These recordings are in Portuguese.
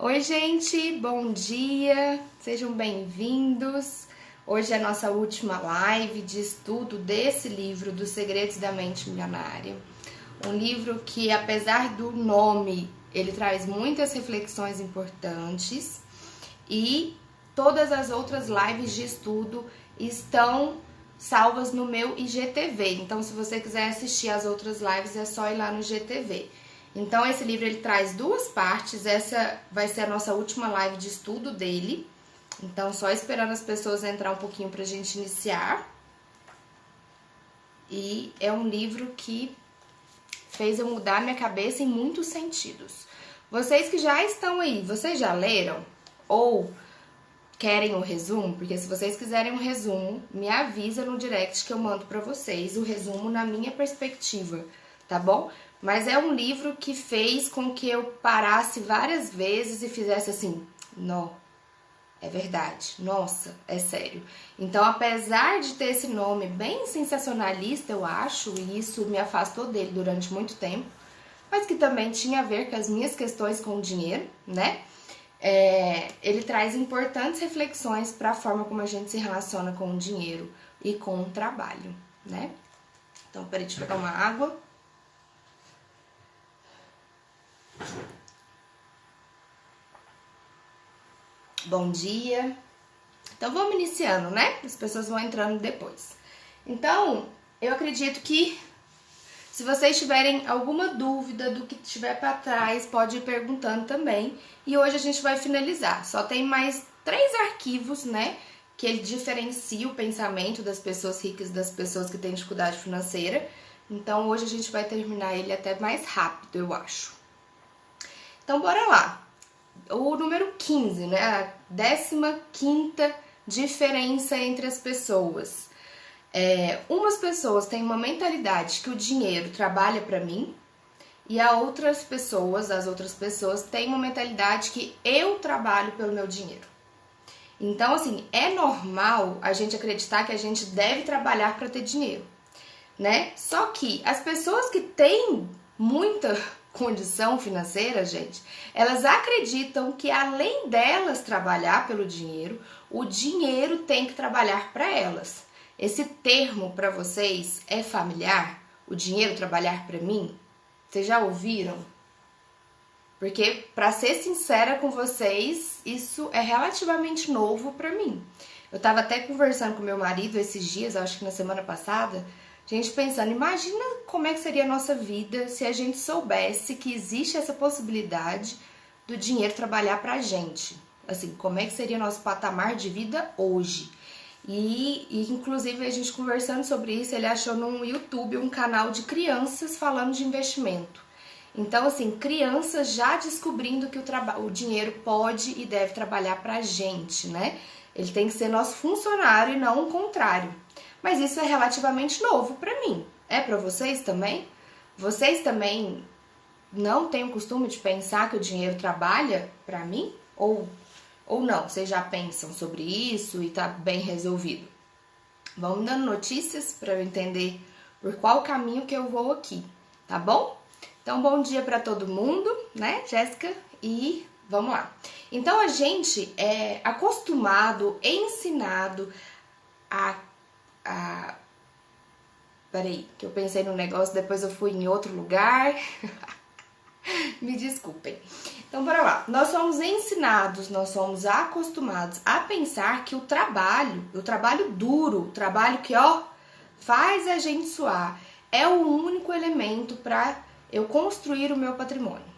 Oi, gente, bom dia, sejam bem-vindos. Hoje é a nossa última live de estudo desse livro, Dos Segredos da Mente Milionária. Um livro que, apesar do nome, ele traz muitas reflexões importantes e todas as outras lives de estudo estão salvas no meu IGTV. Então, se você quiser assistir as outras lives, é só ir lá no IGTV. Então, esse livro ele traz duas partes. Essa vai ser a nossa última live de estudo dele. Então, só esperando as pessoas entrar um pouquinho pra gente iniciar. E é um livro que fez eu mudar minha cabeça em muitos sentidos. Vocês que já estão aí, vocês já leram? Ou querem um resumo? Porque se vocês quiserem um resumo, me avisa no direct que eu mando pra vocês o resumo na minha perspectiva, tá bom? Mas é um livro que fez com que eu parasse várias vezes e fizesse assim, não, é verdade, nossa, é sério. Então, apesar de ter esse nome bem sensacionalista, eu acho, e isso me afastou dele durante muito tempo, mas que também tinha a ver com as minhas questões com o dinheiro, né? Ele traz importantes reflexões para a forma como a gente se relaciona com o dinheiro e com o trabalho, né? Então, peraí, deixa eu pegar uma água. Bom dia. Então, vamos iniciando, né? As pessoas vão entrando depois. Então, eu acredito que se vocês tiverem alguma dúvida do que tiver para trás, pode ir perguntando também. E hoje a gente vai finalizar. Só tem mais 3 arquivos, né? Que ele diferencia o pensamento das pessoas ricas das pessoas que têm dificuldade financeira. Então, hoje a gente vai terminar ele até mais rápido, eu acho. Então, bora lá. O número 15, né? A 15ª diferença entre as pessoas. Umas pessoas têm uma mentalidade que o dinheiro trabalha para mim e as outras pessoas têm uma mentalidade que eu trabalho pelo meu dinheiro. Então, assim, é normal a gente acreditar que a gente deve trabalhar para ter dinheiro, né? Só que as pessoas que têm muita condição financeira, gente, elas acreditam que além delas trabalhar pelo dinheiro, o dinheiro tem que trabalhar para elas. Esse termo para vocês é familiar? O dinheiro trabalhar para mim? Vocês já ouviram? Porque, para ser sincera com vocês, isso é relativamente novo para mim. Eu tava até conversando com meu marido esses dias, acho que na semana passada, a gente pensando, imagina como é que seria a nossa vida se a gente soubesse que existe essa possibilidade do dinheiro trabalhar pra gente. Assim, como é que seria nosso patamar de vida hoje? E inclusive a gente conversando sobre isso, ele achou no YouTube um canal de crianças falando de investimento. Então, assim, crianças já descobrindo que o dinheiro pode e deve trabalhar pra gente, né? Ele tem que ser nosso funcionário e não o contrário. Mas isso é relativamente novo pra mim. É pra vocês também? Vocês também não têm o costume de pensar que o dinheiro trabalha pra mim? Ou não? Vocês já pensam sobre isso e tá bem resolvido? Vão me dando notícias pra eu entender por qual caminho que eu vou aqui, tá bom? Então, bom dia pra todo mundo, né, Jéssica? E vamos lá. Então, a gente é acostumado, ensinado a Peraí, que eu pensei no negócio, depois eu fui em outro lugar. Me desculpem. Então, bora lá. Nós somos ensinados, nós somos acostumados a pensar que o trabalho duro, o trabalho que, faz a gente suar, é o único elemento para eu construir o meu patrimônio.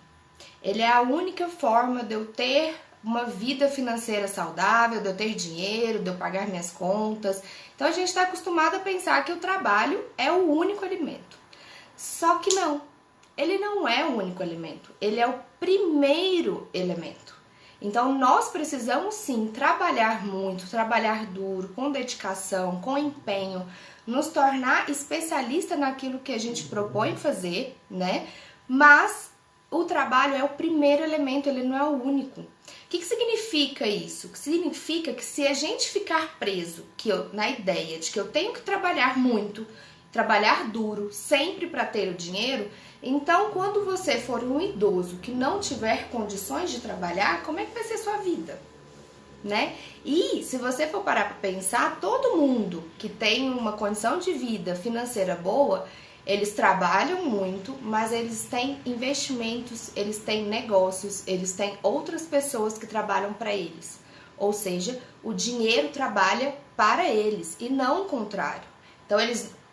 Ele é a única forma de eu ter uma vida financeira saudável, de eu ter dinheiro, de eu pagar minhas contas. Então a gente está acostumado a pensar que o trabalho é o único elemento. Só que não, ele não é o único elemento, ele é o primeiro elemento. Então nós precisamos sim trabalhar muito, trabalhar duro, com dedicação, com empenho, nos tornar especialista naquilo que a gente propõe fazer, né? Mas o trabalho é o primeiro elemento, ele não é o único. O que significa isso? Significa que se a gente ficar preso na ideia de que eu tenho que trabalhar muito, trabalhar duro, sempre para ter o dinheiro, Então, quando você for um idoso que não tiver condições de trabalhar, como é que vai ser sua vida? Né? E se você for parar para pensar, todo mundo que tem uma condição de vida financeira boa, eles trabalham muito, mas eles têm investimentos, eles têm negócios, eles têm outras pessoas que trabalham para eles. Ou seja, o dinheiro trabalha para eles e não o contrário. Então,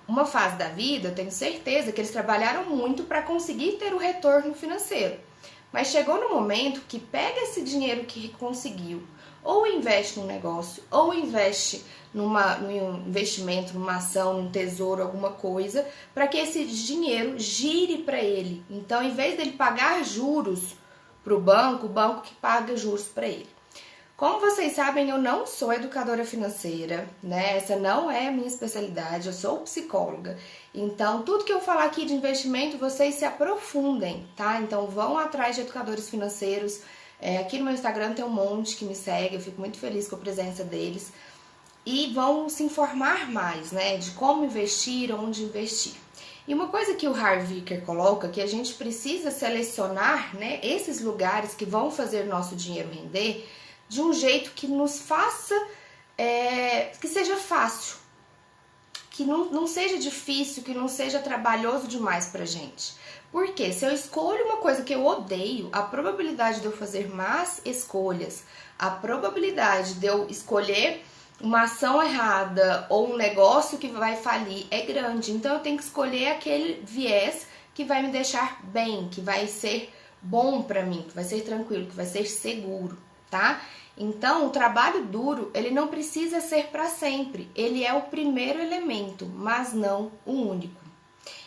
uma fase da vida, eu tenho certeza que eles trabalharam muito para conseguir ter o retorno financeiro. Mas chegou no momento que pega esse dinheiro que conseguiu, ou investe num negócio, ou investe num investimento, numa ação, num tesouro, alguma coisa, para que esse dinheiro gire para ele. Então, em vez dele pagar juros para o banco que paga juros para ele. Como vocês sabem, eu não sou educadora financeira, né? Essa não é a minha especialidade, eu sou psicóloga. Então, tudo que eu falar aqui de investimento, vocês se aprofundem, tá? Então, vão atrás de educadores financeiros. Aqui no meu Instagram tem um monte que me segue, eu fico muito feliz com a presença deles. E vão se informar mais, né? De como investir, onde investir. E uma coisa que o Harv Eker coloca, que a gente precisa selecionar, né, esses lugares que vão fazer nosso dinheiro render de um jeito que nos faça, que seja fácil, que não seja difícil, que não seja trabalhoso demais pra gente. Porque se eu escolho uma coisa que eu odeio, a probabilidade de eu fazer más escolhas, a probabilidade de eu escolher uma ação errada ou um negócio que vai falir é grande. Então eu tenho que escolher aquele viés que vai me deixar bem, que vai ser bom pra mim, que vai ser tranquilo, que vai ser seguro, tá? Então, o trabalho duro, ele não precisa ser para sempre. Ele é o primeiro elemento, mas não o único.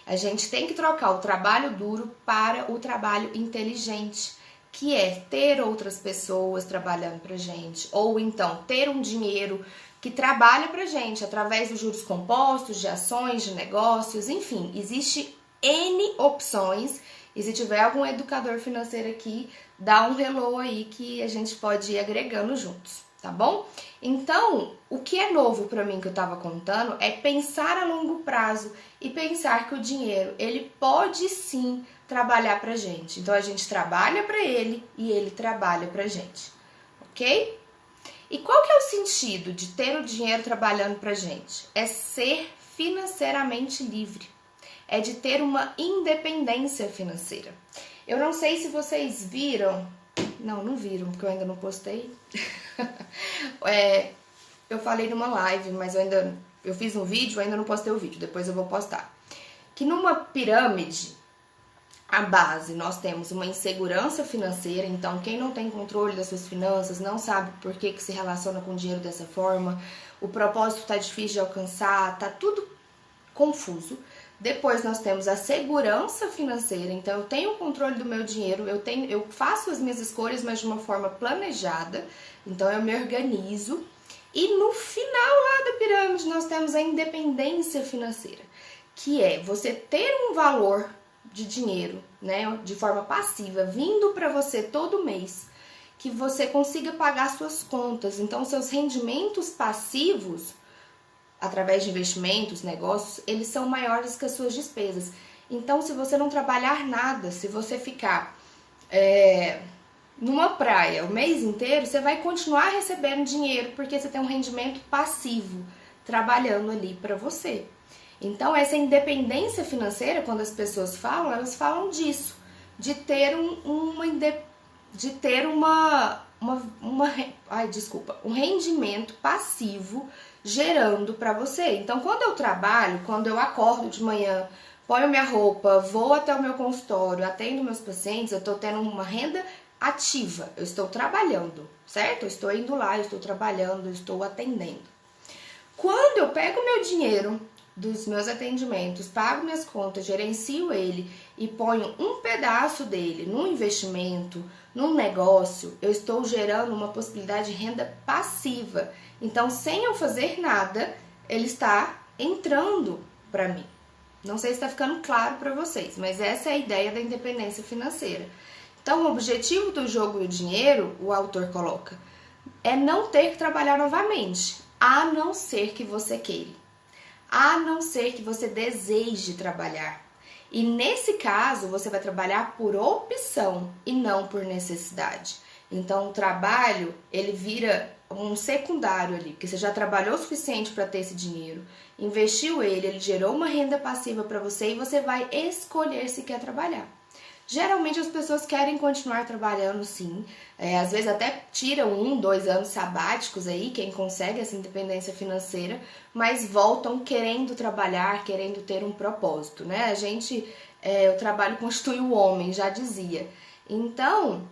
A gente tem que trocar o trabalho duro para o trabalho inteligente, que é ter outras pessoas trabalhando pra gente, ou então ter um dinheiro que trabalha pra gente através dos juros compostos, de ações, de negócios, enfim, existe N opções. E se tiver algum educador financeiro aqui, dá um hello aí que a gente pode ir agregando juntos, tá bom? Então, o que é novo para mim que eu tava contando é pensar a longo prazo e pensar que o dinheiro, ele pode sim trabalhar pra gente. Então, a gente trabalha para ele e ele trabalha pra gente, ok? E qual que é o sentido de ter o dinheiro trabalhando pra gente? É ser financeiramente livre. É de ter uma independência financeira. Eu não sei se vocês viram, não viram, porque eu ainda não postei. Eu falei numa live, mas eu fiz um vídeo, ainda não postei o vídeo, depois eu vou postar. Que numa pirâmide, a base, nós temos uma insegurança financeira, então quem não tem controle das suas finanças, não sabe por que se relaciona com o dinheiro dessa forma, o propósito tá difícil de alcançar, tá tudo confuso. Depois nós temos a segurança financeira, então eu tenho o controle do meu dinheiro, eu faço as minhas escolhas, mas de uma forma planejada, então eu me organizo. E no final lá da pirâmide nós temos a independência financeira, que é você ter um valor de dinheiro, né, de forma passiva, vindo para você todo mês, que você consiga pagar suas contas. Então seus rendimentos passivos através de investimentos, negócios, eles são maiores que as suas despesas. Então, se você não trabalhar nada, se você ficar numa praia o mês inteiro, você vai continuar recebendo dinheiro porque você tem um rendimento passivo trabalhando ali para você. Então, essa independência financeira, quando as pessoas falam, elas falam disso, de ter um rendimento passivo gerando para você. Então, quando eu trabalho, quando eu acordo de manhã, ponho minha roupa, vou até o meu consultório, atendo meus pacientes, eu estou tendo uma renda ativa, eu estou trabalhando, certo? Eu estou indo lá, eu estou trabalhando, eu estou atendendo. Quando eu pego meu dinheiro dos meus atendimentos, pago minhas contas, gerencio ele e ponho um pedaço dele num investimento, num negócio, eu estou gerando uma possibilidade de renda passiva. Então, sem eu fazer nada, ele está entrando para mim. Não sei se está ficando claro para vocês, mas essa é a ideia da independência financeira. Então, o objetivo do jogo do dinheiro, o autor coloca, é não ter que trabalhar novamente, a não ser que você queira, a não ser que você deseje trabalhar. E nesse caso, você vai trabalhar por opção e não por necessidade. Então, o trabalho, ele vira um secundário ali, porque você já trabalhou o suficiente para ter esse dinheiro, investiu ele gerou uma renda passiva para você e você vai escolher se quer trabalhar. Geralmente as pessoas querem continuar trabalhando, sim. Às vezes até tiram 1, 2 anos sabáticos aí, quem consegue essa independência financeira, mas voltam querendo trabalhar, querendo ter um propósito, né? O trabalho constitui o homem, já dizia. Então,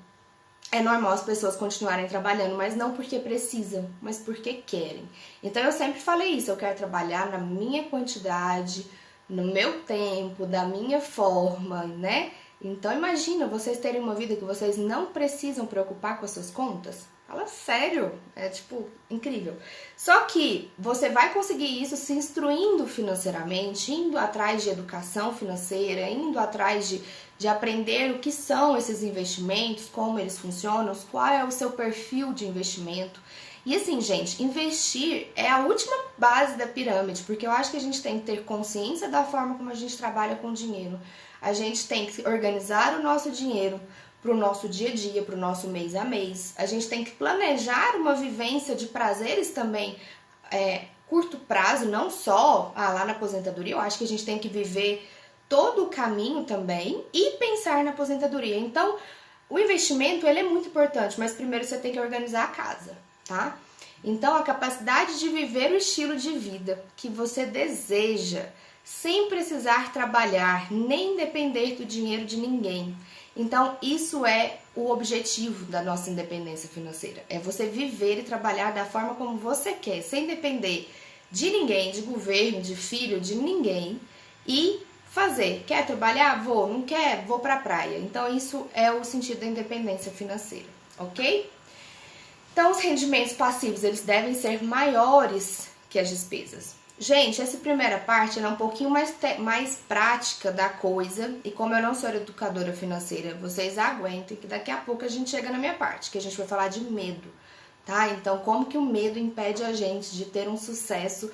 é normal as pessoas continuarem trabalhando, mas não porque precisam, mas porque querem. Então eu sempre falei isso, eu quero trabalhar na minha quantidade, no meu tempo, da minha forma, né? Então imagina vocês terem uma vida que vocês não precisam preocupar com as suas contas. Fala sério, é tipo incrível. Só que você vai conseguir isso se instruindo financeiramente, indo atrás de educação financeira, indo atrás de aprender o que são esses investimentos, como eles funcionam, qual é o seu perfil de investimento. E assim, gente, investir é a última base da pirâmide, porque eu acho que a gente tem que ter consciência da forma como a gente trabalha com dinheiro. A gente tem que organizar o nosso dinheiro para o nosso dia a dia, para o nosso mês a mês. A gente tem que planejar uma vivência de prazeres também curto prazo, não só lá na aposentadoria. Eu acho que a gente tem que viver todo o caminho também e pensar na aposentadoria. Então, o investimento ele é muito importante, mas primeiro você tem que organizar a casa, tá? Então, a capacidade de viver o estilo de vida que você deseja, sem precisar trabalhar, nem depender do dinheiro de ninguém. Então, isso é o objetivo da nossa independência financeira. É você viver e trabalhar da forma como você quer, sem depender de ninguém, de governo, de filho, de ninguém. E fazer. Quer trabalhar? Vou. Não quer? Vou pra praia. Então, isso é o sentido da independência financeira, ok? Então, os rendimentos passivos, eles devem ser maiores que as despesas. Gente, essa primeira parte é um pouquinho mais prática da coisa, e como eu não sou educadora financeira, vocês aguentem que daqui a pouco a gente chega na minha parte, que a gente vai falar de medo, tá? Então, como que o medo impede a gente de ter um sucesso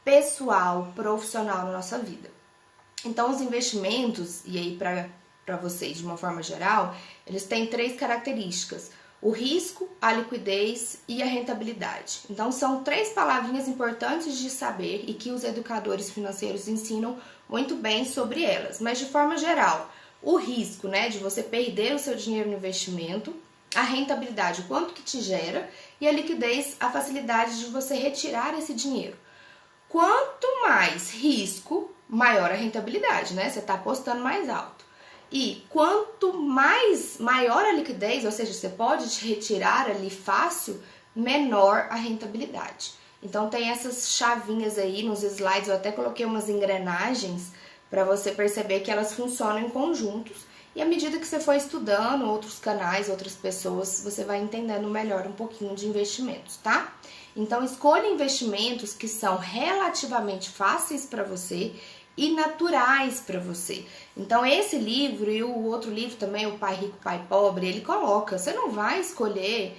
pessoal, profissional na nossa vida? Então, os investimentos, e aí para vocês de uma forma geral, eles têm 3 características: o risco, a liquidez e a rentabilidade. Então, são 3 palavrinhas importantes de saber e que os educadores financeiros ensinam muito bem sobre elas. Mas, de forma geral, o risco, né, de você perder o seu dinheiro no investimento, a rentabilidade, o quanto que te gera, e a liquidez, a facilidade de você retirar esse dinheiro. Quanto mais risco, maior a rentabilidade, né? Você está apostando mais alto. E quanto maior a liquidez, ou seja, você pode te retirar ali fácil, menor a rentabilidade. Então tem essas chavinhas aí nos slides, eu até coloquei umas engrenagens para você perceber que elas funcionam em conjuntos. E à medida que você for estudando outros canais, outras pessoas, você vai entendendo melhor um pouquinho de investimentos, tá? Então escolha investimentos que são relativamente fáceis para você e naturais para você. Então esse livro e o outro livro também, o Pai Rico, Pai Pobre, ele coloca, você não vai escolher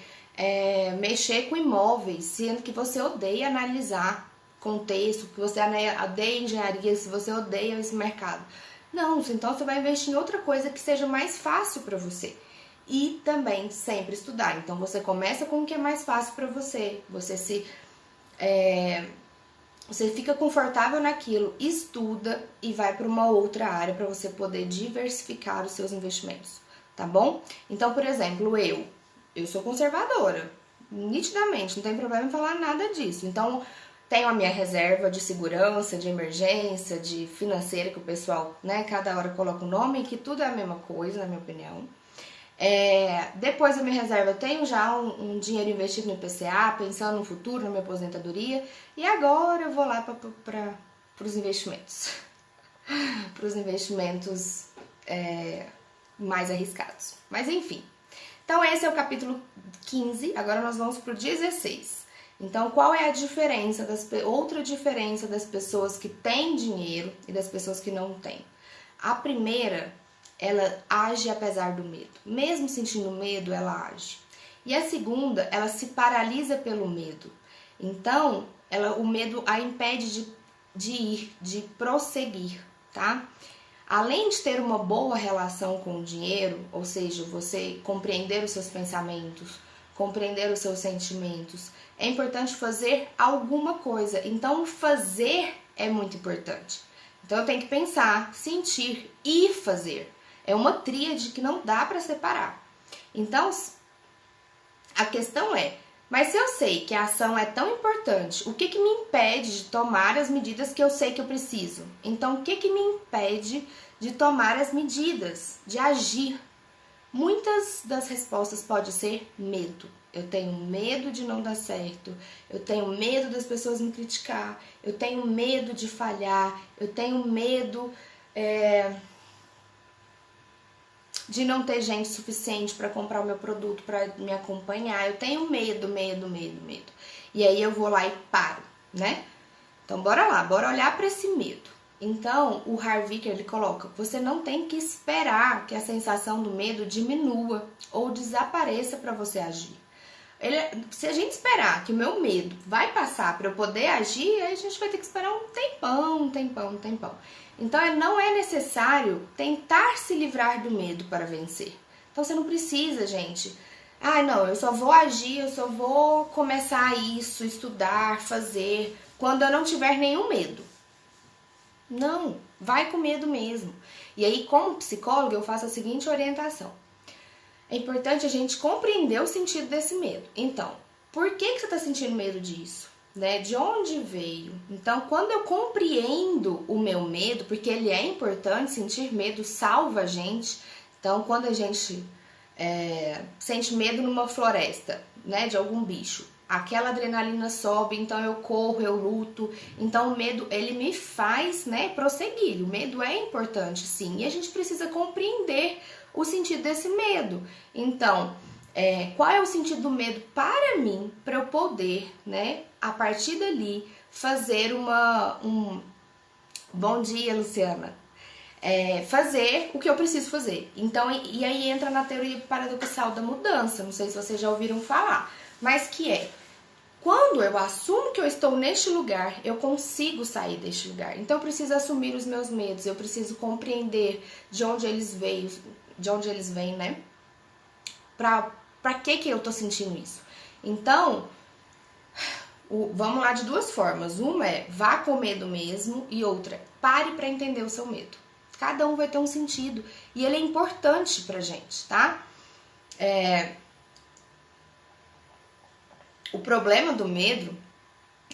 mexer com imóveis, sendo que você odeia analisar contexto, que você odeia engenharia, se você odeia esse mercado. Não, então você vai investir em outra coisa que seja mais fácil para você. E também sempre estudar. Então você começa com o que é mais fácil para você. Você fica confortável naquilo, estuda e vai para uma outra área para você poder diversificar os seus investimentos, tá bom? Então, por exemplo, eu sou conservadora, nitidamente, não tem problema em falar nada disso. Então, tenho a minha reserva de segurança, de emergência, de financeira, que o pessoal, né, cada hora coloca um nome, que tudo é a mesma coisa, na minha opinião. Depois da minha reserva, eu tenho já um dinheiro investido no IPCA, pensando no futuro, na minha aposentadoria. E agora eu vou lá para os investimentos. Para os investimentos mais arriscados. Mas enfim. Então esse é o capítulo 15, agora nós vamos para o 16. Então qual é a diferença, outra diferença das pessoas que têm dinheiro e das pessoas que não têm? A primeira, ela age apesar do medo. Mesmo sentindo medo, ela age. E a segunda, ela se paralisa pelo medo. Então, o medo a impede de ir, de prosseguir, tá? além de ter uma boa relação com o dinheiro, ou seja, você compreender os seus pensamentos, compreender os seus sentimentos, é importante fazer alguma coisa. Então, fazer é muito importante. Então, eu tenho que pensar, sentir e fazer. É uma tríade que não dá para separar. Então, a questão é, mas se eu sei que a ação é tão importante, o que me impede de tomar as medidas que eu sei que eu preciso? Então, o que me impede de tomar as medidas, de agir? Muitas das respostas pode ser medo. Eu tenho medo de não dar certo, eu tenho medo das pessoas me criticar, eu tenho medo de falhar, eu tenho medo de não ter gente suficiente para comprar o meu produto, para me acompanhar. Eu tenho medo. E aí eu vou lá e paro, né? Então bora lá, bora olhar para esse medo. Então, o Harvicker, ele coloca, você não tem que esperar que a sensação do medo diminua ou desapareça para você agir. Se a gente esperar que o meu medo vai passar para eu poder agir, aí a gente vai ter que esperar um tempão. Então, não é necessário tentar se livrar do medo para vencer. Então, você não precisa, gente. Não, eu só vou agir, eu só vou começar isso, estudar, fazer, quando eu não tiver nenhum medo. Não, vai com medo mesmo. E aí, como psicóloga, eu faço a seguinte orientação. É importante a gente compreender o sentido desse medo. Então, por que você está sentindo medo disso? Né? De onde veio? Então, quando eu compreendo o meu medo, porque ele é importante, sentir medo salva a gente. Então, quando a gente sente medo numa floresta, né, de algum bicho, aquela adrenalina sobe, então eu corro, eu luto. Então, o medo, ele me faz, né, prosseguir. O medo é importante, sim, e a gente precisa compreender o sentido desse medo. Então, qual é o sentido do medo para mim, para eu poder, né, a partir dali, fazer Bom dia, Luciana. Fazer o que eu preciso fazer. Então, e aí entra na teoria paradoxal da mudança, não sei se vocês já ouviram falar, mas que quando eu assumo que eu estou neste lugar, eu consigo sair deste lugar. Então, eu preciso assumir os meus medos, eu preciso compreender de onde eles vêm, né? Pra que eu tô sentindo isso? Então, vamos lá de duas formas. Uma é vá com medo mesmo e outra, pare para entender o seu medo. Cada um vai ter um sentido e ele é importante pra gente, tá? O problema do medo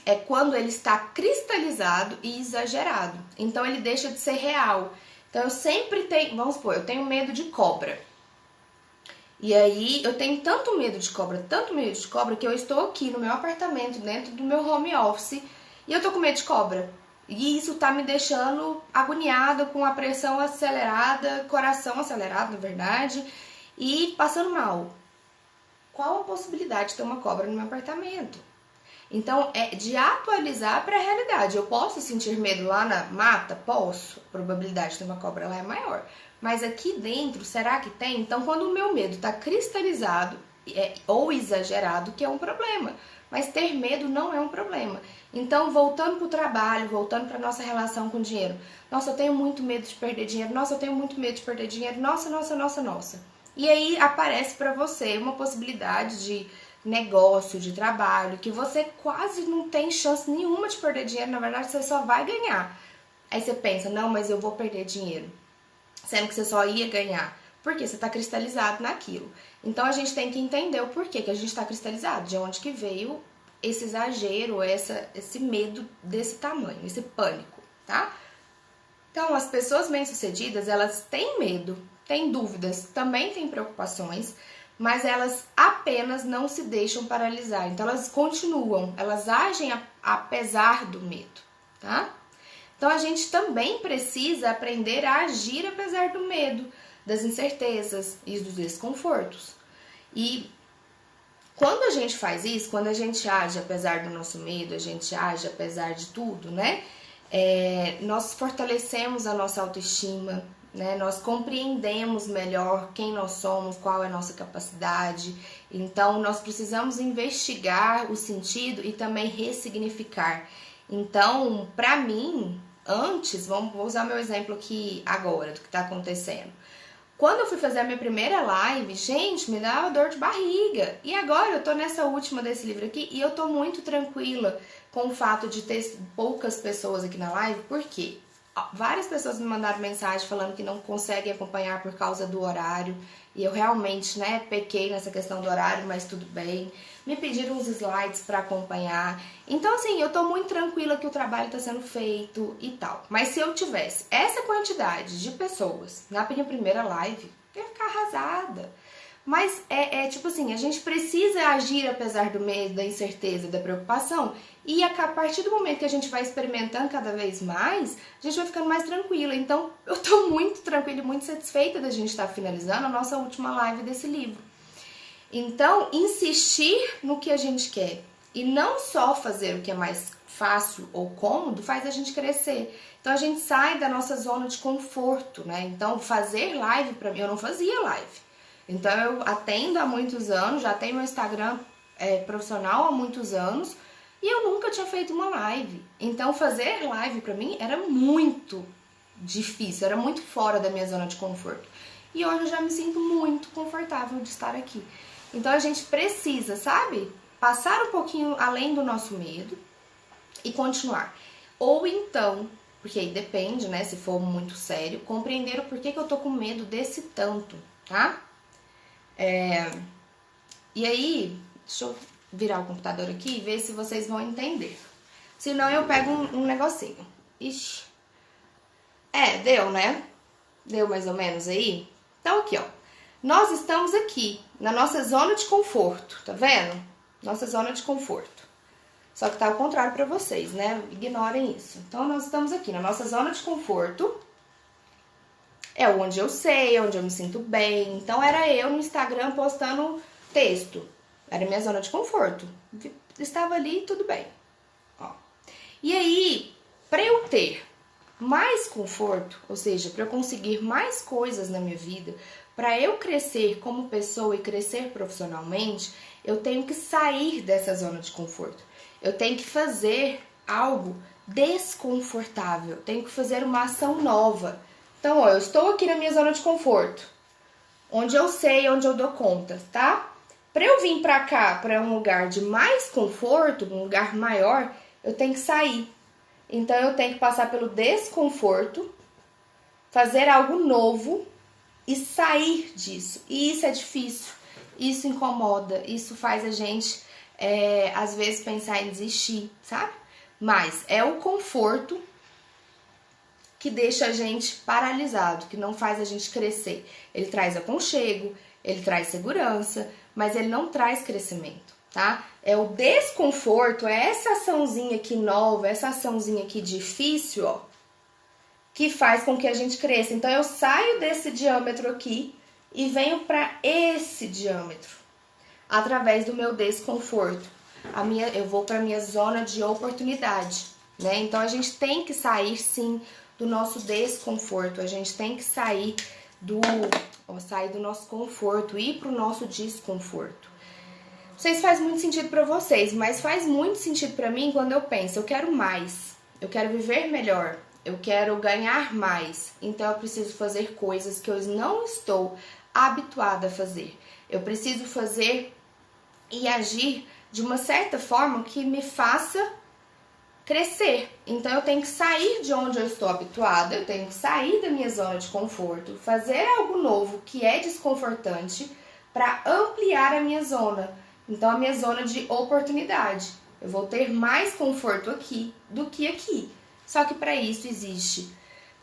é quando ele está cristalizado e exagerado. Então, ele deixa de ser real. Então, eu sempre tenho... Vamos supor, eu tenho medo de cobra. E aí, eu tenho tanto medo de cobra, que eu estou aqui no meu apartamento, dentro do meu home office, e eu tô com medo de cobra. E isso tá me deixando agoniada, com a pressão acelerada, coração acelerado, na verdade, e passando mal. Qual a possibilidade de ter uma cobra no meu apartamento? Então, é de atualizar para a realidade. Eu posso sentir medo lá na mata? Posso. A probabilidade de ter uma cobra lá é maior. Mas aqui dentro, será que tem? Então, quando o meu medo está cristalizado ou exagerado, que é um problema. Mas ter medo não é um problema. Então, voltando para o trabalho, voltando para a nossa relação com o dinheiro. Nossa, eu tenho muito medo de perder dinheiro. Nossa, eu tenho muito medo de perder dinheiro. Nossa. E aí aparece para você uma possibilidade de negócio, de trabalho, que você quase não tem chance nenhuma de perder dinheiro, na verdade você só vai ganhar. Aí você pensa, não, mas eu vou perder dinheiro, sendo que você só ia ganhar, porque você está cristalizado naquilo. Então a gente tem que entender o porquê que a gente está cristalizado, de onde que veio esse exagero, esse medo desse tamanho, esse pânico, tá? Então as pessoas bem-sucedidas, elas têm medo, têm dúvidas, também têm preocupações, mas elas apenas não se deixam paralisar. Então, elas continuam, elas agem apesar do medo, tá? Então, a gente também precisa aprender a agir apesar do medo, das incertezas e dos desconfortos. E quando a gente faz isso, quando a gente age apesar do nosso medo, a gente age apesar de tudo, né? Nós fortalecemos a nossa autoestima, né? Nós compreendemos melhor quem nós somos, qual é a nossa capacidade. Então, nós precisamos investigar o sentido e também ressignificar. Então, para mim, antes, vou usar meu exemplo aqui agora, do que tá acontecendo. Quando eu fui fazer a minha primeira live, gente, me dava dor de barriga. E agora eu tô nessa última desse livro aqui e eu tô muito tranquila com o fato de ter poucas pessoas aqui na live. Por quê? Várias pessoas me mandaram mensagem falando que não conseguem acompanhar por causa do horário. E eu realmente, né, pequei nessa questão do horário, mas tudo bem. Me pediram uns slides para acompanhar. Então, assim, eu tô muito tranquila que o trabalho tá sendo feito e tal. Mas se eu tivesse essa quantidade de pessoas na minha primeira live, eu ia ficar arrasada. Mas tipo assim, a gente precisa agir apesar do medo, da incerteza, da preocupação. E a partir do momento que a gente vai experimentando cada vez mais, a gente vai ficando mais tranquila. Então, eu tô muito tranquila e muito satisfeita da gente estar finalizando a nossa última live desse livro. Então, insistir no que a gente quer e não só fazer o que é mais fácil ou cômodo faz a gente crescer. Então, a gente sai da nossa zona de conforto, né? Então, fazer live pra mim, eu não fazia live. Então, eu atendo há muitos anos, já tenho meu Instagram profissional há muitos anos e eu nunca tinha feito uma live. Então, fazer live pra mim era muito difícil, era muito fora da minha zona de conforto. E hoje eu já me sinto muito confortável de estar aqui. Então, a gente precisa, sabe? Passar um pouquinho além do nosso medo e continuar. Ou então, porque aí depende, né? Se for muito sério, compreender o porquê que eu tô com medo desse tanto, tá? E aí, deixa eu virar o computador aqui e ver se vocês vão entender. Senão eu pego um negocinho. Ixi. Deu, né? Deu mais ou menos aí? Então aqui, ó. Nós estamos aqui, na nossa zona de conforto, tá vendo? Nossa zona de conforto. Só que tá ao contrário pra vocês, né? Ignorem isso. Então, nós estamos aqui na nossa zona de conforto. É onde eu sei, é onde eu me sinto bem. Então, era eu no Instagram postando texto. Era minha zona de conforto. Estava ali, tudo bem. Ó. E aí, pra eu ter mais conforto, ou seja, para eu conseguir mais coisas na minha vida, para eu crescer como pessoa e crescer profissionalmente, eu tenho que sair dessa zona de conforto. Eu tenho que fazer algo desconfortável, tenho que fazer uma ação nova. Então, ó, eu estou aqui na minha zona de conforto, onde eu sei, onde eu dou conta, tá? Para eu vir para cá, para um lugar de mais conforto, um lugar maior, eu tenho que sair. Então, eu tenho que passar pelo desconforto, fazer algo novo e sair disso. E isso é difícil, isso incomoda, isso faz a gente, às vezes, pensar em desistir, sabe? Mas é o conforto que deixa a gente paralisado, que não faz a gente crescer. Ele traz aconchego, ele traz segurança, mas ele não traz crescimento. Tá? É o desconforto, é essa açãozinha aqui nova, essa açãozinha aqui difícil, ó, que faz com que a gente cresça. Então, eu saio desse diâmetro aqui e venho para esse diâmetro, através do meu desconforto. Eu vou para minha zona de oportunidade, né? Então, a gente tem que sair, sim, do nosso desconforto. A gente tem que sair do nosso conforto, ir para o nosso desconforto. Não sei se faz muito sentido para vocês, mas faz muito sentido para mim quando eu penso, eu quero mais, eu quero viver melhor, eu quero ganhar mais, então eu preciso fazer coisas que eu não estou habituada a fazer. Eu preciso fazer e agir de uma certa forma que me faça crescer. Então eu tenho que sair de onde eu estou habituada, eu tenho que sair da minha zona de conforto, fazer algo novo que é desconfortante para ampliar a minha zona. Então, a minha zona de oportunidade. Eu vou ter mais conforto aqui do que aqui. Só que para isso existe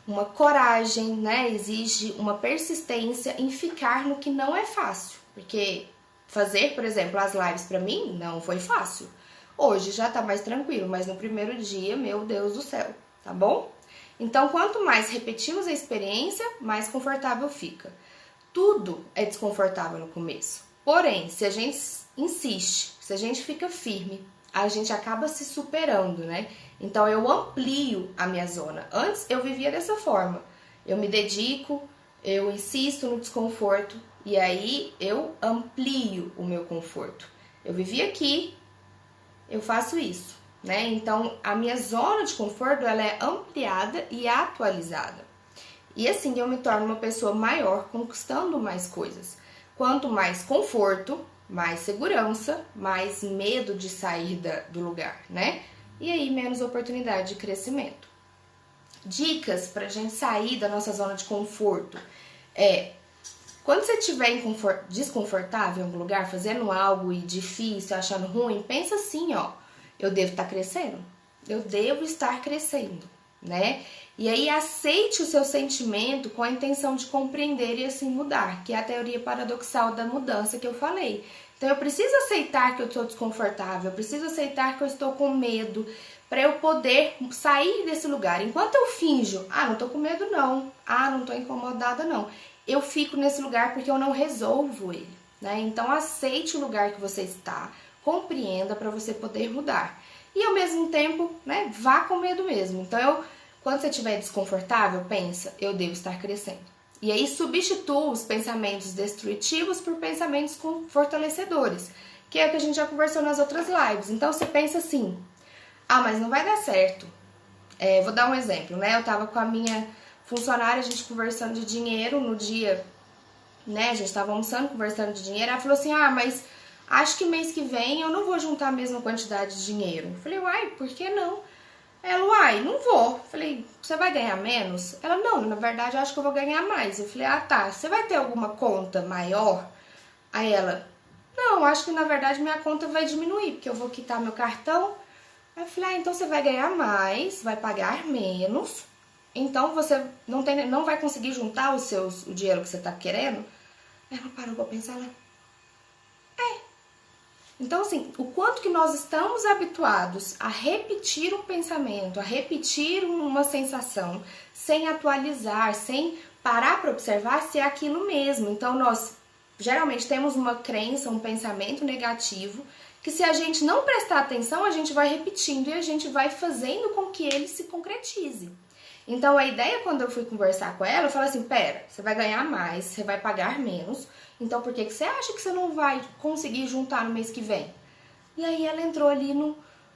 uma coragem, né? Exige uma persistência em ficar no que não é fácil. Porque fazer, por exemplo, as lives para mim não foi fácil. Hoje já tá mais tranquilo, mas no primeiro dia, meu Deus do céu, tá bom? Então, quanto mais repetimos a experiência, mais confortável fica. Tudo é desconfortável no começo. Porém, se a gente insiste, se a gente fica firme, a gente acaba se superando, né? Então eu amplio a minha zona. Antes eu vivia dessa forma. Eu me dedico, eu insisto no desconforto e aí eu amplio o meu conforto. Eu vivi aqui, eu faço isso. né? Então, a minha zona de conforto, ela é ampliada e atualizada. E assim eu me torno uma pessoa maior, conquistando mais coisas. Quanto mais conforto, mais segurança, mais medo de sair do lugar, né? E aí menos oportunidade de crescimento. Dicas pra gente sair da nossa zona de conforto quando você estiver desconfortável em algum lugar, fazendo algo difícil, achando ruim, pensa assim, ó, eu devo estar crescendo, eu devo estar crescendo, né? E aí aceite o seu sentimento com a intenção de compreender e assim mudar, que é a teoria paradoxal da mudança que eu falei. Então eu preciso aceitar que eu estou desconfortável, eu preciso aceitar que eu estou com medo, para eu poder sair desse lugar. Enquanto eu finjo, não tô com medo não, não tô incomodada não, eu fico nesse lugar porque eu não resolvo ele, né? Então aceite o lugar que você está, compreenda para você poder mudar. E ao mesmo tempo, né, vá com medo mesmo. Então quando você estiver desconfortável, pensa, eu devo estar crescendo. E aí substitua os pensamentos destrutivos por pensamentos fortalecedores, que é o que a gente já conversou nas outras lives. Então você pensa assim, mas não vai dar certo. Vou dar um exemplo, né? Eu tava com a minha funcionária, a gente conversando de dinheiro no dia, né? A gente tava almoçando, conversando de dinheiro. Ela falou assim, mas acho que mês que vem eu não vou juntar a mesma quantidade de dinheiro. Eu falei, por que não? Ela, não vou. Eu falei, você vai ganhar menos? Ela, não, na verdade eu acho que eu vou ganhar mais. Eu falei, tá, você vai ter alguma conta maior? Aí ela, não, acho que na verdade minha conta vai diminuir, porque eu vou quitar meu cartão. Aí eu falei, então você vai ganhar mais, vai pagar menos, então você não vai conseguir juntar o dinheiro que você tá querendo. Aí ela parou pra pensar, Então, assim, o quanto que nós estamos habituados a repetir um pensamento, a repetir uma sensação, sem atualizar, sem parar para observar se é aquilo mesmo. Então, nós geralmente temos uma crença, um pensamento negativo, que se a gente não prestar atenção, a gente vai repetindo e a gente vai fazendo com que ele se concretize. Então, a ideia, quando eu fui conversar com ela, eu falei assim, pera, você vai ganhar mais, você vai pagar menos, então por que você acha que você não vai conseguir juntar no mês que vem? E aí ela entrou ali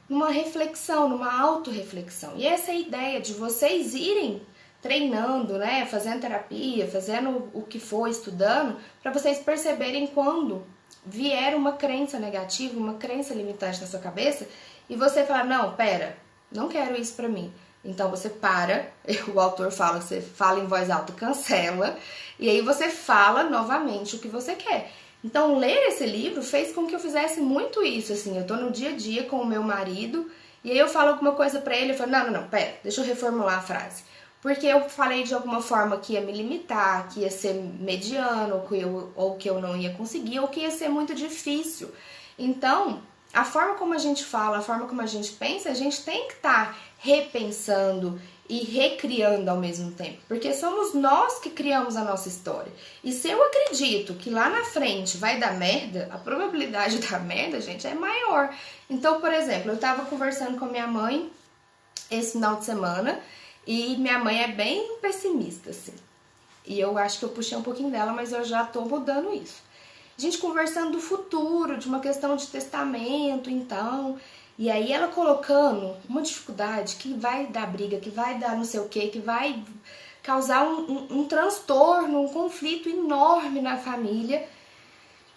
numa reflexão, numa autorreflexão. E essa é a ideia de vocês irem treinando, né, fazendo terapia, fazendo o que for, estudando, para vocês perceberem quando vier uma crença negativa, uma crença limitante na sua cabeça, e você falar, não, pera, não quero isso pra mim. Então você para, o autor fala, você fala em voz alta, cancela, e aí você fala novamente o que você quer. Então ler esse livro fez com que eu fizesse muito isso, assim, eu tô no dia a dia com o meu marido, e aí eu falo alguma coisa pra ele, eu falo, não, pera, deixa eu reformular a frase. Porque eu falei de alguma forma que ia me limitar, que ia ser mediano, ou que eu não ia conseguir, ou que ia ser muito difícil. Então, a forma como a gente fala, a forma como a gente pensa, a gente tem que estar repensando e recriando ao mesmo tempo, porque somos nós que criamos a nossa história. E se eu acredito que lá na frente vai dar merda, a probabilidade da merda, gente, é maior. Então, por exemplo, eu tava conversando com a minha mãe esse final de semana e minha mãe é bem pessimista, assim. E eu acho que eu puxei um pouquinho dela, mas eu já tô mudando isso. A gente conversando do futuro, de uma questão de testamento, então. E aí ela colocando uma dificuldade que vai dar briga, que vai dar não sei o que vai causar um transtorno, um conflito enorme na família.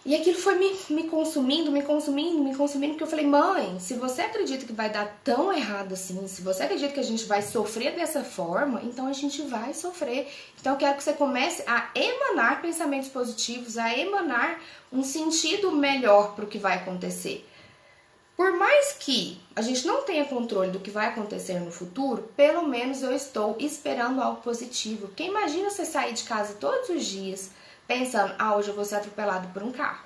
E aquilo foi me consumindo, porque eu falei, mãe, se você acredita que vai dar tão errado assim, se você acredita que a gente vai sofrer dessa forma, então a gente vai sofrer. Então eu quero que você comece a emanar pensamentos positivos, a emanar um sentido melhor para o que vai acontecer. Por mais que a gente não tenha controle do que vai acontecer no futuro, pelo menos eu estou esperando algo positivo. Porque imagina você sair de casa todos os dias pensando, hoje eu vou ser atropelado por um carro.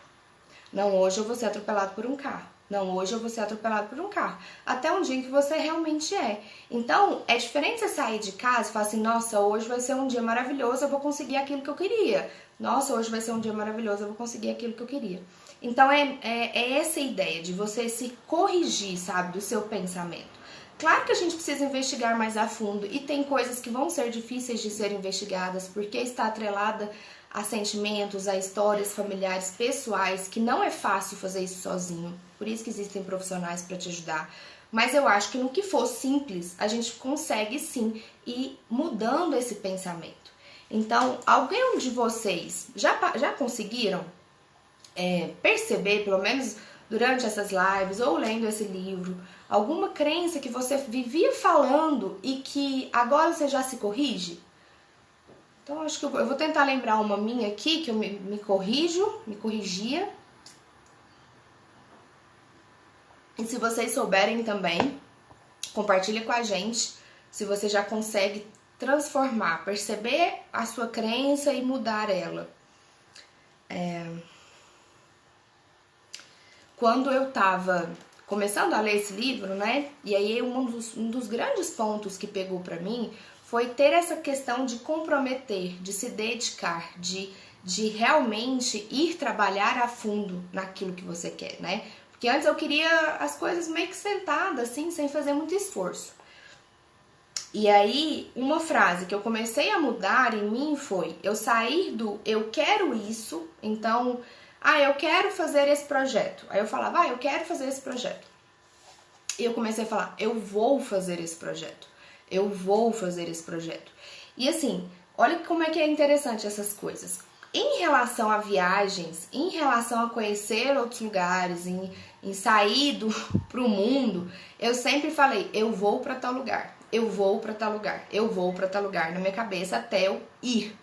Não, hoje eu vou ser atropelado por um carro. Não, hoje eu vou ser atropelado por um carro. Até um dia que você realmente é. Então, é diferente você sair de casa e falar assim, nossa, hoje vai ser um dia maravilhoso, eu vou conseguir aquilo que eu queria. Nossa, hoje vai ser um dia maravilhoso, eu vou conseguir aquilo que eu queria. Então, é essa a ideia de você se corrigir, sabe, do seu pensamento. Claro que a gente precisa investigar mais a fundo e tem coisas que vão ser difíceis de serem investigadas porque está atrelada a sentimentos, a histórias familiares, pessoais, que não é fácil fazer isso sozinho. Por isso que existem profissionais para te ajudar. Mas eu acho que no que for simples, a gente consegue sim ir mudando esse pensamento. Então, alguém de vocês já conseguiram perceber, pelo menos durante essas lives ou lendo esse livro, alguma crença que você vivia falando e que agora você já se corrige? Então, acho que eu vou tentar lembrar uma minha aqui, que eu me corrigia. E se vocês souberem também, compartilha com a gente se você já consegue transformar, perceber a sua crença e mudar ela. Quando eu tava começando a ler esse livro, né? E aí um dos grandes pontos que pegou pra mim foi ter essa questão de comprometer, de se dedicar, de realmente ir trabalhar a fundo naquilo que você quer, né? Porque antes eu queria as coisas meio que sentada, assim, sem fazer muito esforço. E aí, uma frase que eu comecei a mudar em mim foi eu sair do eu quero isso, então, eu quero fazer esse projeto. Aí eu falava, eu quero fazer esse projeto. E eu comecei a falar, eu vou fazer esse projeto. Eu vou fazer esse projeto. E assim, olha como é que é interessante essas coisas. Em relação a viagens, em relação a conhecer outros lugares, em sair pro mundo, eu sempre falei, eu vou para tal lugar, eu vou para tal lugar, eu vou para tal lugar, na minha cabeça até eu ir.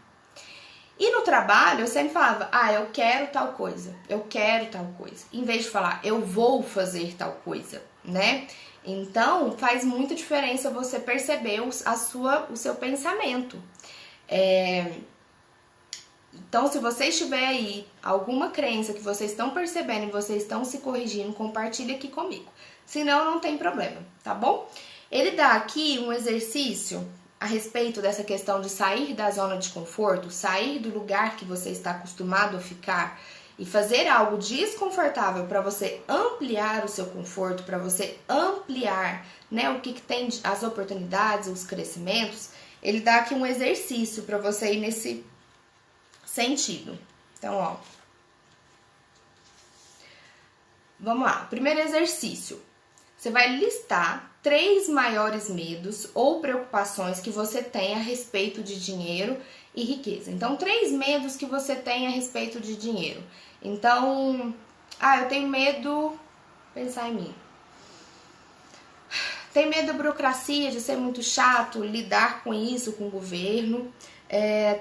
E no trabalho eu sempre falava, eu quero tal coisa, eu quero tal coisa. Em vez de falar, eu vou fazer tal coisa, né? Então faz muita diferença você perceber o seu pensamento. Então, se vocês tiverem aí alguma crença que vocês estão percebendo e vocês estão se corrigindo, compartilha aqui comigo. Senão, não tem problema, tá bom? Ele dá aqui um exercício a respeito dessa questão de sair da zona de conforto, sair do lugar que você está acostumado a ficar e fazer algo desconfortável para você ampliar o seu conforto, para você ampliar, né, o que tem as oportunidades, os crescimentos. Ele dá aqui um exercício para você ir nesse sentido. Então, vamos lá. Primeiro exercício. Você vai listar 3 maiores medos ou preocupações que você tem a respeito de dinheiro e riqueza. Então, 3 medos que você tem a respeito de dinheiro. Então, eu tenho medo, pensar em mim. Tenho medo da burocracia, de ser muito chato, lidar com isso, com o governo.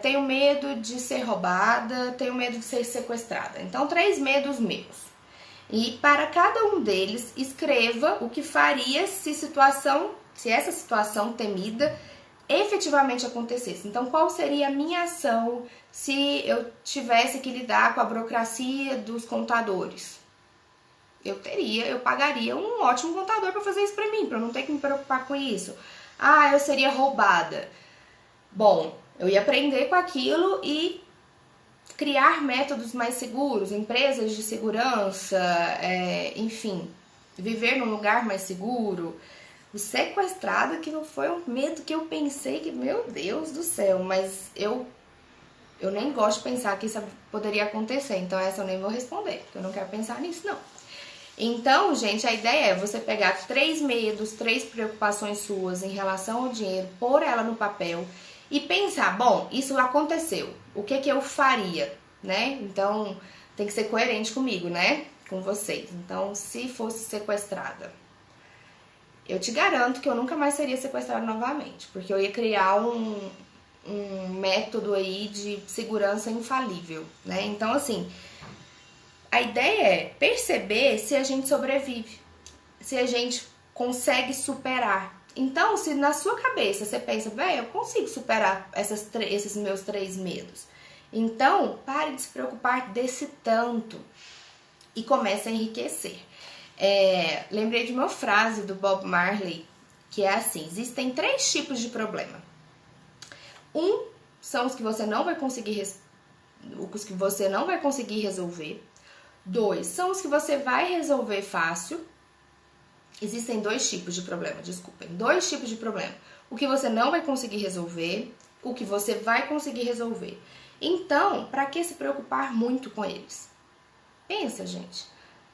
Tenho medo de ser roubada, tenho medo de ser sequestrada. Então, 3 medos meus. E para cada um deles, escreva o que faria se essa situação temida efetivamente acontecesse. Então, qual seria a minha ação se eu tivesse que lidar com a burocracia dos contadores? Eu pagaria um ótimo contador para fazer isso para mim, para eu não ter que me preocupar com isso. Eu seria roubada. Bom, eu ia aprender com aquilo e criar métodos mais seguros, empresas de segurança, enfim, viver num lugar mais seguro. O sequestrado, que não foi um medo que eu pensei que, meu Deus do céu, mas eu nem gosto de pensar que isso poderia acontecer, então essa eu nem vou responder, porque eu não quero pensar nisso, não. Então, gente, a ideia é você pegar 3 medos, 3 preocupações suas em relação ao dinheiro, pôr ela no papel e pensar, bom, isso aconteceu, o que eu faria, né? Então, tem que ser coerente comigo, né? Com vocês. Então, se fosse sequestrada, eu te garanto que eu nunca mais seria sequestrada novamente, porque eu ia criar um método aí de segurança infalível, né? Então, assim, a ideia é perceber se a gente sobrevive, se a gente consegue superar. Então, se na sua cabeça você pensa, eu consigo superar esses meus 3 medos. Então, pare de se preocupar desse tanto e comece a enriquecer. Lembrei de uma frase do Bob Marley, que é assim, existem 3 tipos de problema. São os que você não vai conseguir resolver. 2, são os que você vai resolver fácil. Existem 2 tipos de problema, desculpem. 2 tipos de problema. O que você não vai conseguir resolver, o que você vai conseguir resolver. Então, para que se preocupar muito com eles? Pensa, gente.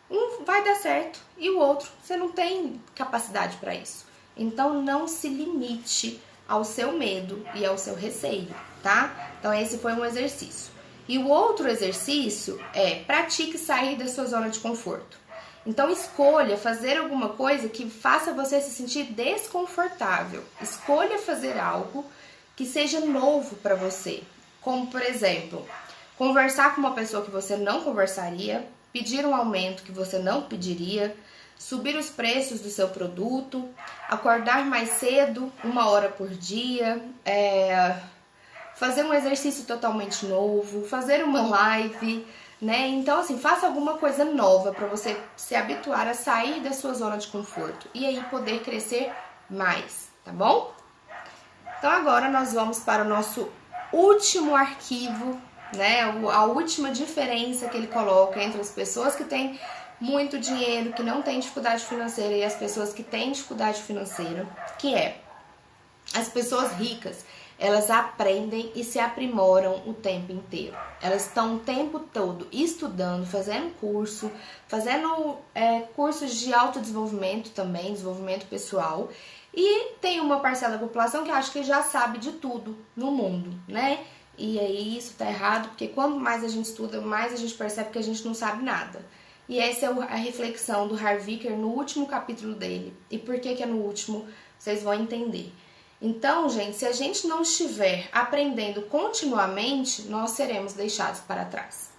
Um vai dar certo e o outro você não tem capacidade para isso. Então, não se limite ao seu medo e ao seu receio, tá? Então, esse foi um exercício. E o outro exercício é pratique sair da sua zona de conforto. Então, escolha fazer alguma coisa que faça você se sentir desconfortável. Escolha fazer algo que seja novo para você. Como, por exemplo, conversar com uma pessoa que você não conversaria, pedir um aumento que você não pediria, subir os preços do seu produto, acordar mais cedo, 1 hora por dia, fazer um exercício totalmente novo, fazer uma live, né? Então, assim, faça alguma coisa nova para você se habituar a sair da sua zona de conforto e aí poder crescer mais, tá bom? Então, agora nós vamos para o nosso último arquivo, né? A última diferença que ele coloca entre as pessoas que têm muito dinheiro, que não têm dificuldade financeira, e as pessoas que têm dificuldade financeira, que é as pessoas ricas. Elas aprendem e se aprimoram o tempo inteiro. Elas estão o tempo todo estudando, fazendo curso, fazendo cursos de autodesenvolvimento também, desenvolvimento pessoal. E tem uma parcela da população que acha que já sabe de tudo no mundo, né? E aí isso tá errado, porque quanto mais a gente estuda, mais a gente percebe que a gente não sabe nada. E essa é a reflexão do Harv Eker no último capítulo dele. E por que é no último? Vocês vão entender. Então, gente, se a gente não estiver aprendendo continuamente, nós seremos deixados para trás.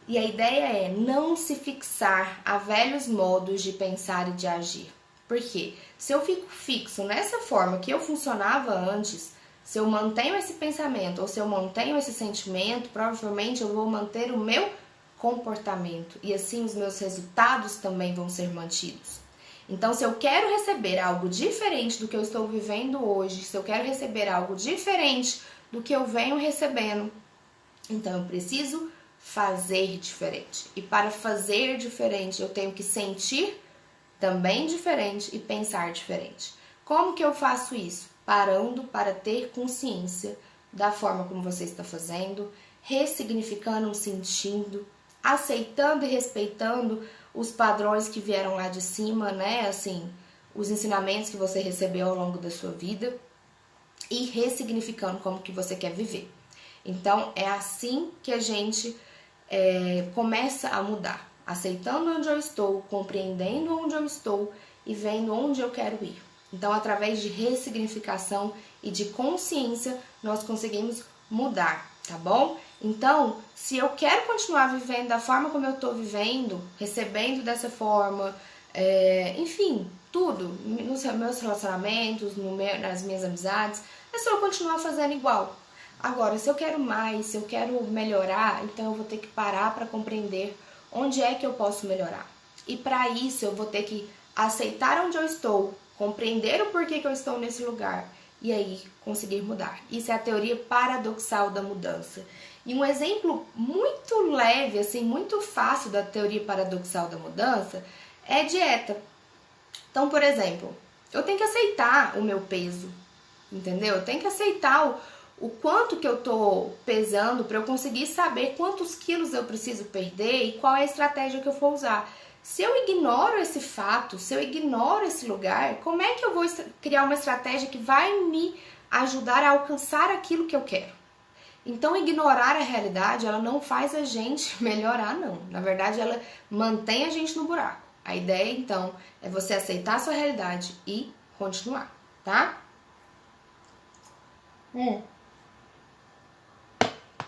E a ideia é não se fixar a velhos modos de pensar e de agir. Por quê? Se eu fico fixo nessa forma que eu funcionava antes, se eu mantenho esse pensamento ou se eu mantenho esse sentimento, provavelmente eu vou manter o meu comportamento e assim os meus resultados também vão ser mantidos. Então, se eu quero receber algo diferente do que eu estou vivendo hoje, se eu quero receber algo diferente do que eu venho recebendo, então eu preciso fazer diferente. E para fazer diferente, eu tenho que sentir também diferente e pensar diferente. Como que eu faço isso? Parando para ter consciência da forma como você está fazendo, ressignificando, sentindo, aceitando e respeitando os padrões que vieram lá de cima, né? Assim, os ensinamentos que você recebeu ao longo da sua vida e ressignificando como que você quer viver. Então, é assim que a gente começa a mudar, aceitando onde eu estou, compreendendo onde eu estou e vendo onde eu quero ir. Então, através de ressignificação e de consciência, nós conseguimos mudar, tá bom? Então, se eu quero continuar vivendo da forma como eu estou vivendo, recebendo dessa forma, enfim, tudo, nos meus relacionamentos, nas minhas amizades, é só eu continuar fazendo igual. Agora, se eu quero mais, se eu quero melhorar, então eu vou ter que parar para compreender onde é que eu posso melhorar. E para isso eu vou ter que aceitar onde eu estou, compreender o porquê que eu estou nesse lugar e aí conseguir mudar. Isso é a teoria paradoxal da mudança. E um exemplo muito leve, assim, muito fácil da teoria paradoxal da mudança é dieta. Então, por exemplo, eu tenho que aceitar o meu peso, entendeu? Eu tenho que aceitar o quanto que eu tô pesando para eu conseguir saber quantos quilos eu preciso perder e qual é a estratégia que eu for usar. Se eu ignoro esse fato, se eu ignoro esse lugar, como é que eu vou criar uma estratégia que vai me ajudar a alcançar aquilo que eu quero? Então, ignorar a realidade, ela não faz a gente melhorar, não. Na verdade, ela mantém a gente no buraco. A ideia, então, é você aceitar a sua realidade e continuar, tá?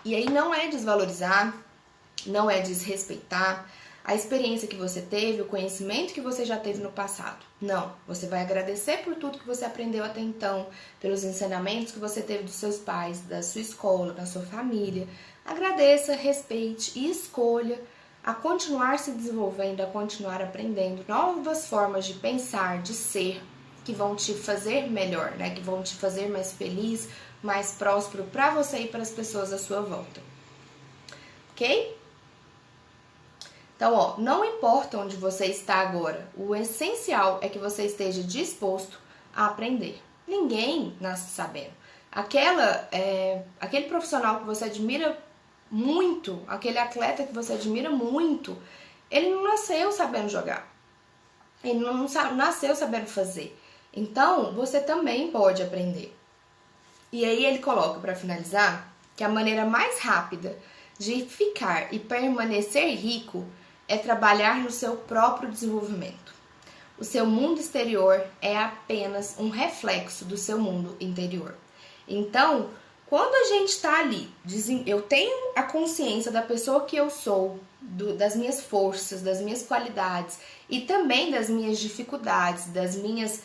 E aí não é desvalorizar, não é desrespeitar a experiência que você teve, o conhecimento que você já teve no passado. Não, você vai agradecer por tudo que você aprendeu até então, pelos ensinamentos que você teve dos seus pais, da sua escola, da sua família. Agradeça, respeite e escolha a continuar se desenvolvendo, a continuar aprendendo novas formas de pensar, de ser, que vão te fazer melhor, né? Que vão te fazer mais feliz, mais próspero para você e para as pessoas à sua volta. Ok? Então, ó, não importa onde você está agora, o essencial é que você esteja disposto a aprender. Ninguém nasce sabendo. Aquele profissional que você admira muito, aquele atleta que você admira muito, ele não nasceu sabendo jogar. Ele não nasceu sabendo fazer. Então, você também pode aprender. E aí ele coloca, para finalizar, que a maneira mais rápida de ficar e permanecer rico é trabalhar no seu próprio desenvolvimento. O seu mundo exterior é apenas um reflexo do seu mundo interior. Então, quando a gente está ali, eu tenho a consciência da pessoa que eu sou, das minhas forças, das minhas qualidades e também das minhas dificuldades, das minhas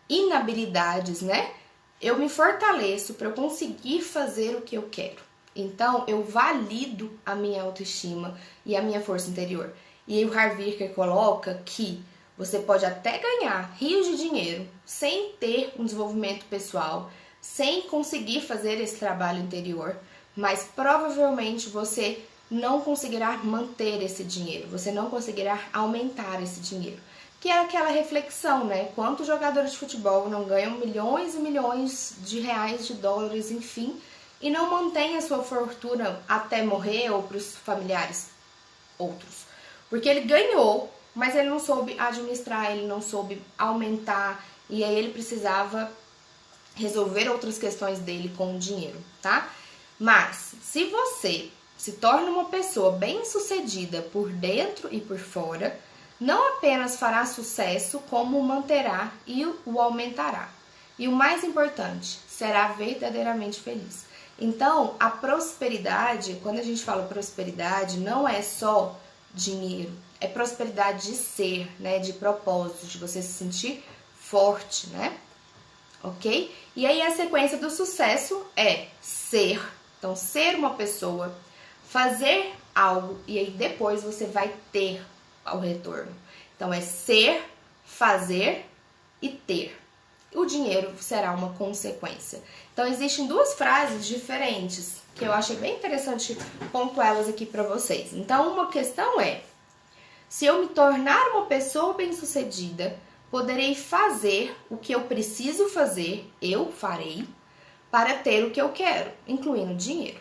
inabilidades, né? Eu me fortaleço para eu conseguir fazer o que eu quero. Então, eu valido a minha autoestima e a minha força interior. E aí o Harvirker coloca que você pode até ganhar rios de dinheiro sem ter um desenvolvimento pessoal, sem conseguir fazer esse trabalho interior, mas provavelmente você não conseguirá manter esse dinheiro, você não conseguirá aumentar esse dinheiro. Que é aquela reflexão, né? Quantos jogadores de futebol não ganham milhões e milhões de reais, de dólares, enfim, e não mantêm a sua fortuna até morrer ou para os familiares outros. Porque ele ganhou, mas ele não soube administrar, ele não soube aumentar, e aí ele precisava resolver outras questões dele com o dinheiro, tá? Mas, se você se torna uma pessoa bem-sucedida por dentro e por fora, não apenas fará sucesso, como o manterá e o aumentará. E o mais importante, será verdadeiramente feliz. Então, a prosperidade, quando a gente fala prosperidade, não é só dinheiro, é prosperidade de ser, né, de propósito, de você se sentir forte, né? Ok? E aí a sequência do sucesso é ser. Então, ser uma pessoa, fazer algo e aí depois você vai ter ao retorno. Então é ser, fazer e ter. O dinheiro será uma consequência. Então existem duas frases diferentes que eu achei bem interessante pontuá-las aqui para vocês. Então uma questão é: se eu me tornar uma pessoa bem-sucedida, poderei fazer o que eu preciso fazer, eu farei, para ter o que eu quero, incluindo dinheiro.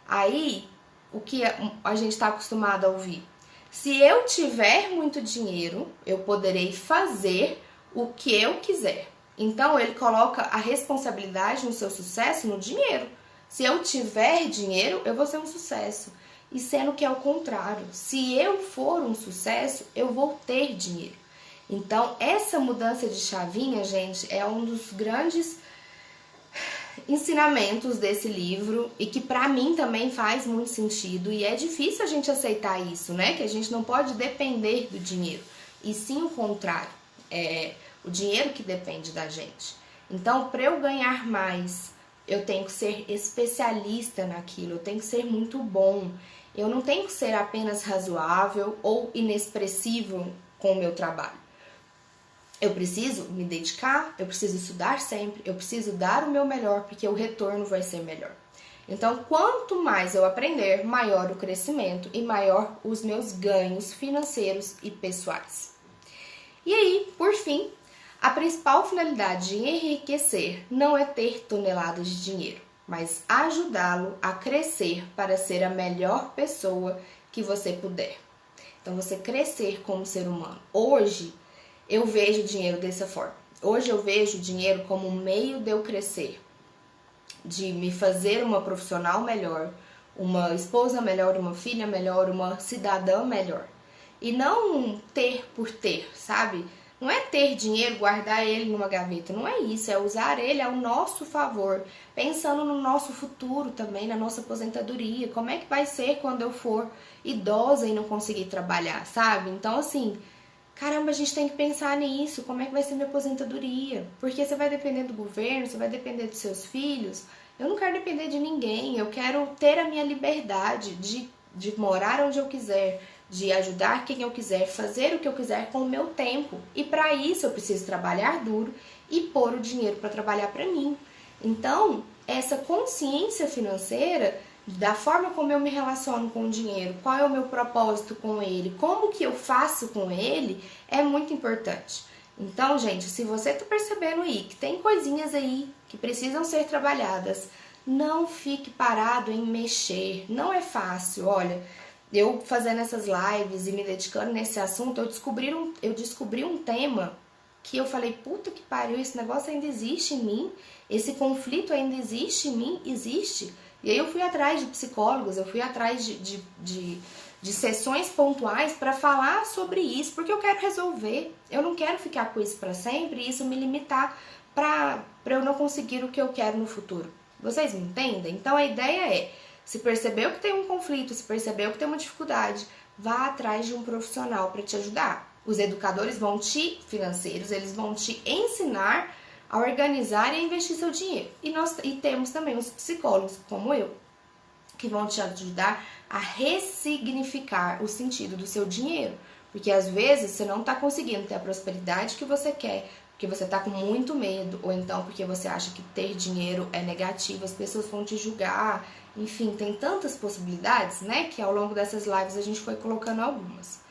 Aí, o que a gente está acostumado a ouvir? Se eu tiver muito dinheiro, eu poderei fazer o que eu quiser. Então, ele coloca a responsabilidade no seu sucesso no dinheiro. Se eu tiver dinheiro, eu vou ser um sucesso. E sendo que é o contrário. Se eu for um sucesso, eu vou ter dinheiro. Então, essa mudança de chavinha, gente, é um dos grandes ensinamentos desse livro e que pra mim também faz muito sentido, e é difícil a gente aceitar isso, né? Que a gente não pode depender do dinheiro, e sim o contrário, é o dinheiro que depende da gente. Então, para eu ganhar mais, eu tenho que ser especialista naquilo, eu tenho que ser muito bom, eu não tenho que ser apenas razoável ou inexpressivo com o meu trabalho. Eu preciso me dedicar, eu preciso estudar sempre, eu preciso dar o meu melhor, porque o retorno vai ser melhor. Então, quanto mais eu aprender, maior o crescimento e maior os meus ganhos financeiros e pessoais. E aí, por fim, a principal finalidade de enriquecer não é ter toneladas de dinheiro, mas ajudá-lo a crescer para ser a melhor pessoa que você puder. Então, você crescer como ser humano. Hoje, eu vejo o dinheiro dessa forma. Hoje eu vejo o dinheiro como um meio de eu crescer, de me fazer uma profissional melhor, uma esposa melhor, uma filha melhor, uma cidadã melhor. E não ter por ter, sabe? Não é ter dinheiro, guardar ele numa gaveta, não é isso, é usar ele ao nosso favor, pensando no nosso futuro também, na nossa aposentadoria, como é que vai ser quando eu for idosa e não conseguir trabalhar, sabe? Então, assim, caramba, a gente tem que pensar nisso, como é que vai ser minha aposentadoria, porque você vai depender do governo, você vai depender dos seus filhos. Eu não quero depender de ninguém, eu quero ter a minha liberdade de morar onde eu quiser, de ajudar quem eu quiser, fazer o que eu quiser com o meu tempo. E para isso eu preciso trabalhar duro e pôr o dinheiro para trabalhar para mim. Então, essa consciência financeira, da forma como eu me relaciono com o dinheiro, qual é o meu propósito com ele, como que eu faço com ele, é muito importante. Então, gente, se você tá percebendo aí que tem coisinhas aí que precisam ser trabalhadas Não fique parado em mexer. Não é fácil. Olha, eu fazendo essas lives e me dedicando nesse assunto, eu descobri um tema que eu falei, puta que pariu, esse negócio ainda existe em mim, esse conflito ainda existe em mim, existe. E aí eu fui atrás de psicólogos, eu fui atrás de sessões pontuais para falar sobre isso, porque eu quero resolver. Eu não quero ficar com isso para sempre e isso me limitar para eu não conseguir o que eu quero no futuro. Vocês me entendem? Então a ideia é, se percebeu que tem um conflito, se percebeu que tem uma dificuldade, vá atrás de um profissional para te ajudar. Os educadores financeiros, eles vão te ensinar a organizar e a investir seu dinheiro. E temos também os psicólogos, como eu, que vão te ajudar a ressignificar o sentido do seu dinheiro. Porque às vezes você não está conseguindo ter a prosperidade que você quer, porque você está com muito medo, ou então porque você acha que ter dinheiro é negativo, as pessoas vão te julgar. Enfim, tem tantas possibilidades, né? Que ao longo dessas lives a gente foi colocando algumas.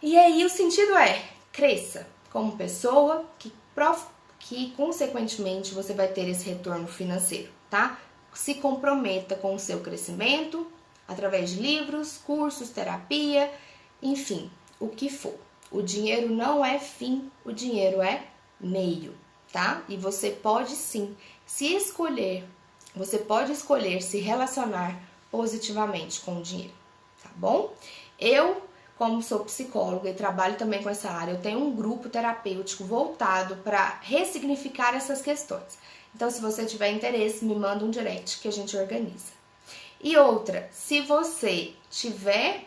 E aí o sentido é, cresça como pessoa, que consequentemente você vai ter esse retorno financeiro, tá? Se comprometa com o seu crescimento, através de livros, cursos, terapia, enfim, o que for. O dinheiro não é fim, o dinheiro é meio, tá? E você pode sim você pode escolher se relacionar positivamente com o dinheiro, tá bom? Como sou psicóloga e trabalho também com essa área, eu tenho um grupo terapêutico voltado para ressignificar essas questões. Então, se você tiver interesse, me manda um direct que a gente organiza. E outra, se você tiver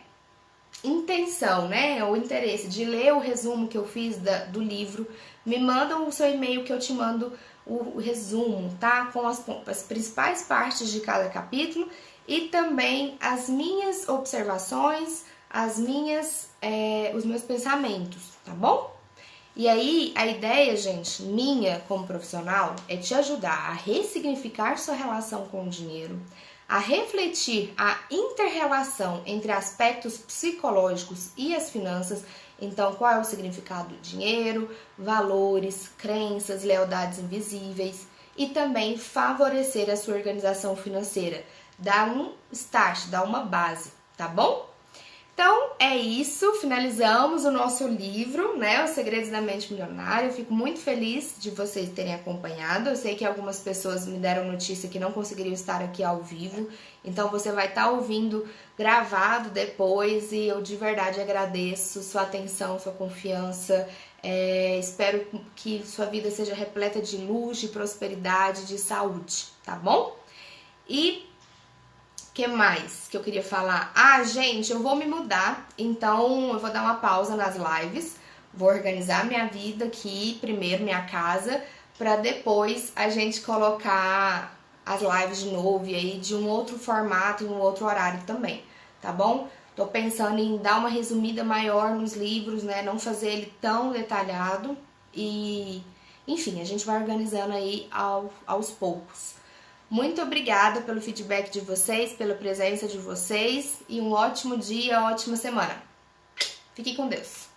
intenção, né, ou interesse de ler o resumo que eu fiz do livro, me manda o seu e-mail que eu te mando o resumo, tá? Com as principais partes de cada capítulo e também as minhas observações, os meus pensamentos, tá bom? E aí, a ideia, gente, minha como profissional, é te ajudar a ressignificar sua relação com o dinheiro, a refletir a inter-relação entre aspectos psicológicos e as finanças. Então, qual é o significado do dinheiro, valores, crenças, lealdades invisíveis e também favorecer a sua organização financeira. Dar um start, dar uma base, tá bom? Então, é isso, finalizamos o nosso livro, né, Os Segredos da Mente Milionária. Eu fico muito feliz de vocês terem acompanhado. Eu sei que algumas pessoas me deram notícia que não conseguiriam estar aqui ao vivo, então você vai estar ouvindo gravado depois e eu de verdade agradeço sua atenção, sua confiança. Espero que sua vida seja repleta de luz, de prosperidade, de saúde, tá bom? E que mais que eu queria falar? Ah, gente, eu vou me mudar, então eu vou dar uma pausa nas lives, vou organizar minha vida aqui, primeiro minha casa, para depois a gente colocar as lives de novo e aí de um outro formato e um outro horário também, tá bom? Tô pensando em dar uma resumida maior nos livros, né? Não fazer ele tão detalhado e, enfim, a gente vai organizando aí aos poucos. Muito obrigada pelo feedback de vocês, pela presença de vocês e um ótimo dia, ótima semana. Fique com Deus.